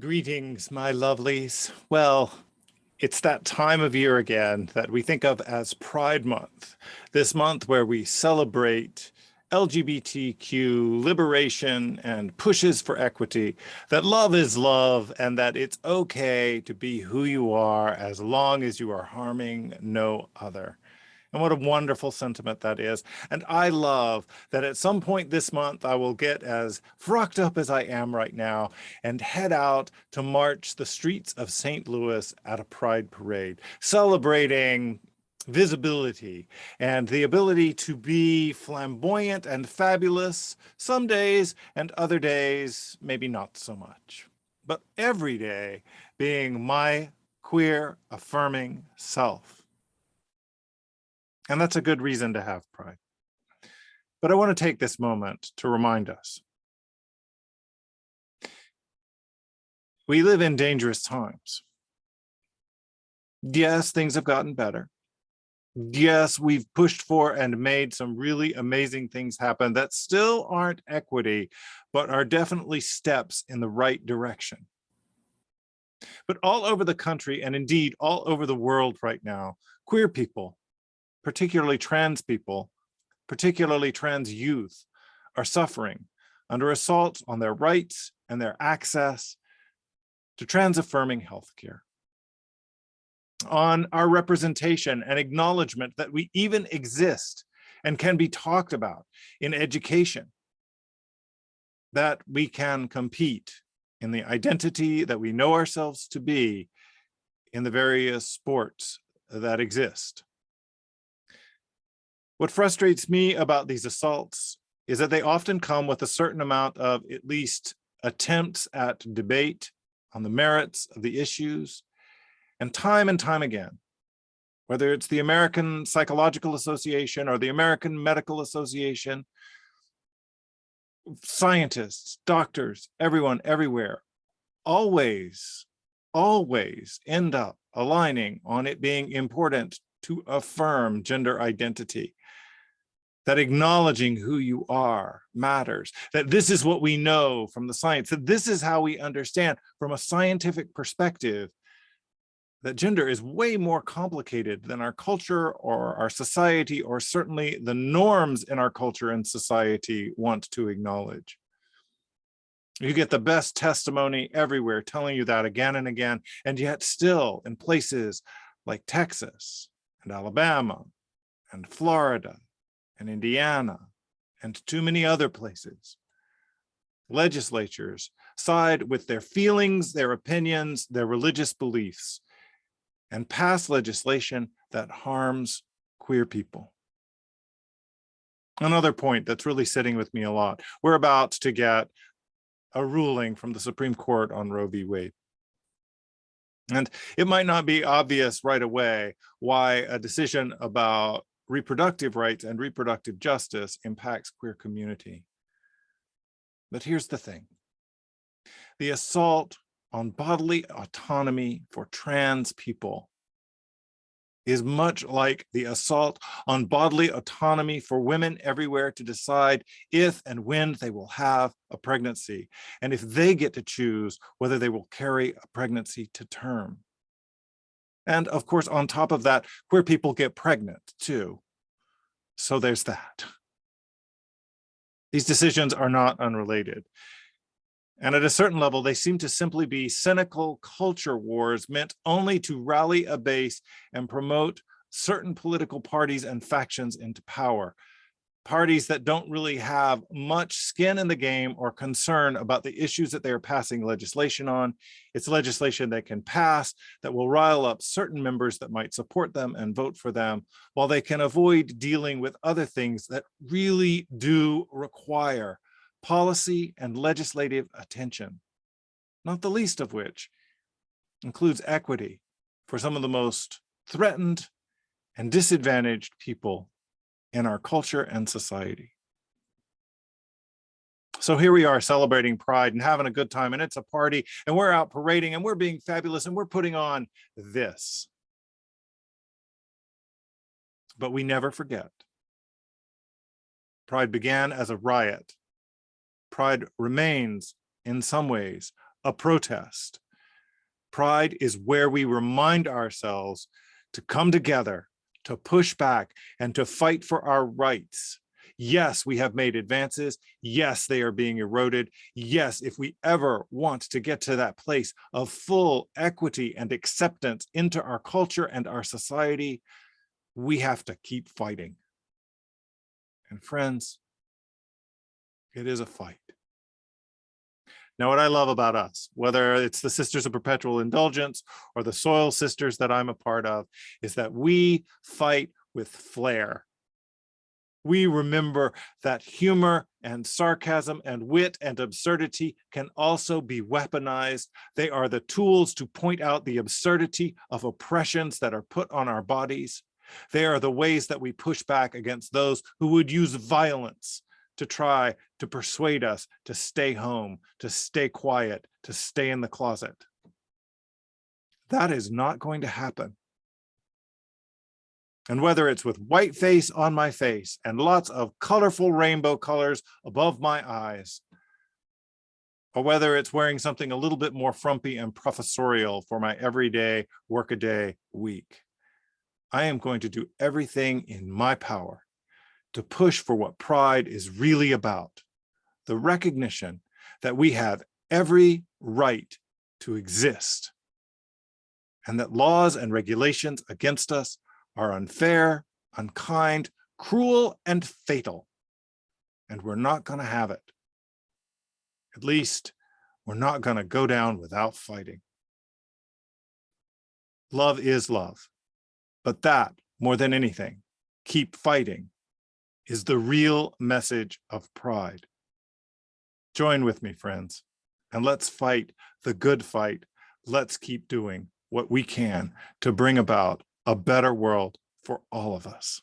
Greetings, my lovelies. Well, it's that time of year again that we think of as Pride Month. This month where we celebrate LGBTQ liberation and pushes for equity, that love is love and that it's okay to be who you are as long as you are harming no other. And what a wonderful sentiment that is. And I love that at some point this month, I will get as frocked up as I am right now and head out to march the streets of St. Louis at a pride parade, celebrating visibility and the ability to be flamboyant and fabulous some days, and other days, maybe not so much. But every day being my queer affirming self. And that's a good reason to have pride. But I want to take this moment to remind us. We live in dangerous times. Yes, things have gotten better. Yes, we've pushed for and made some really amazing things happen that still aren't equity, but are definitely steps in the right direction. But all over the country, and indeed all over the world right now, queer people, particularly trans people, particularly trans youth, are suffering under assault on their rights and their access to trans-affirming healthcare, on our representation and acknowledgement that we even exist and can be talked about in education, that we can compete in the identity that we know ourselves to be in the various sports that exist. What frustrates me about these assaults is that they often come with a certain amount of at least attempts at debate on the merits of the issues, and time again, whether it's the American Psychological Association or the American Medical Association, scientists, doctors, everyone, everywhere, always end up aligning on it being important to affirm gender identity, that acknowledging who you are matters, that this is what we know from the science, that this is how we understand from a scientific perspective that gender is way more complicated than our culture or our society, or certainly the norms in our culture and society want to acknowledge. You get the best testimony everywhere telling you that again and again, and yet still in places like Texas and Alabama and Florida and Indiana and too many other places, legislatures side with their feelings, their opinions, their religious beliefs, and pass legislation that harms queer people. Another point that's really sitting with me a lot, we're about to get a ruling from the Supreme Court on Roe v. Wade. And it might not be obvious right away why a decision about reproductive rights and reproductive justice impacts queer community. But here's the thing. The assault on bodily autonomy for trans people is much like the assault on bodily autonomy for women everywhere to decide if and when they will have a pregnancy, and if they get to choose whether they will carry a pregnancy to term. And of course, on top of that, queer people get pregnant too. So there's that. These decisions are not unrelated. And at a certain level, they seem to simply be cynical culture wars meant only to rally a base and promote certain political parties and factions into power. Parties that don't really have much skin in the game or concern about the issues that they are passing legislation on. It's legislation they can pass that will rile up certain members that might support them and vote for them, while they can avoid dealing with other things that really do require policy and legislative attention, not the least of which includes equity for some of the most threatened and disadvantaged people in our culture and society. So here we are celebrating Pride and having a good time, and it's a party, and we're out parading, and we're being fabulous, and we're putting on this. But we never forget. Pride began as a riot. Pride remains, in some ways, a protest. Pride is where we remind ourselves to come together, to push back, and to fight for our rights. Yes, we have made advances. Yes, they are being eroded. Yes, if we ever want to get to that place of full equity and acceptance into our culture and our society, we have to keep fighting. And friends, it is a fight. Now, what I love about us, whether it's the Sisters of Perpetual Indulgence or the Soil Sisters that I'm a part of, is that we fight with flair. We remember that humor and sarcasm and wit and absurdity can also be weaponized. They are the tools to point out the absurdity of oppressions that are put on our bodies. They are the ways that we push back against those who would use violence to try to persuade us to stay home, to stay quiet, to stay in the closet. That is not going to happen. And whether it's with white face on my face and lots of colorful rainbow colors above my eyes, or whether it's wearing something a little bit more frumpy and professorial for my everyday workaday week, I am going to do everything in my power to push for what Pride is really about, the recognition that we have every right to exist, and that laws and regulations against us are unfair, unkind, cruel, and fatal, and we're not going to have it. At least, we're not going to go down without fighting. Love is love, but that, more than anything, keep fighting, is the real message of Pride. Join with me, friends, and let's fight the good fight. Let's keep doing what we can to bring about a better world for all of us.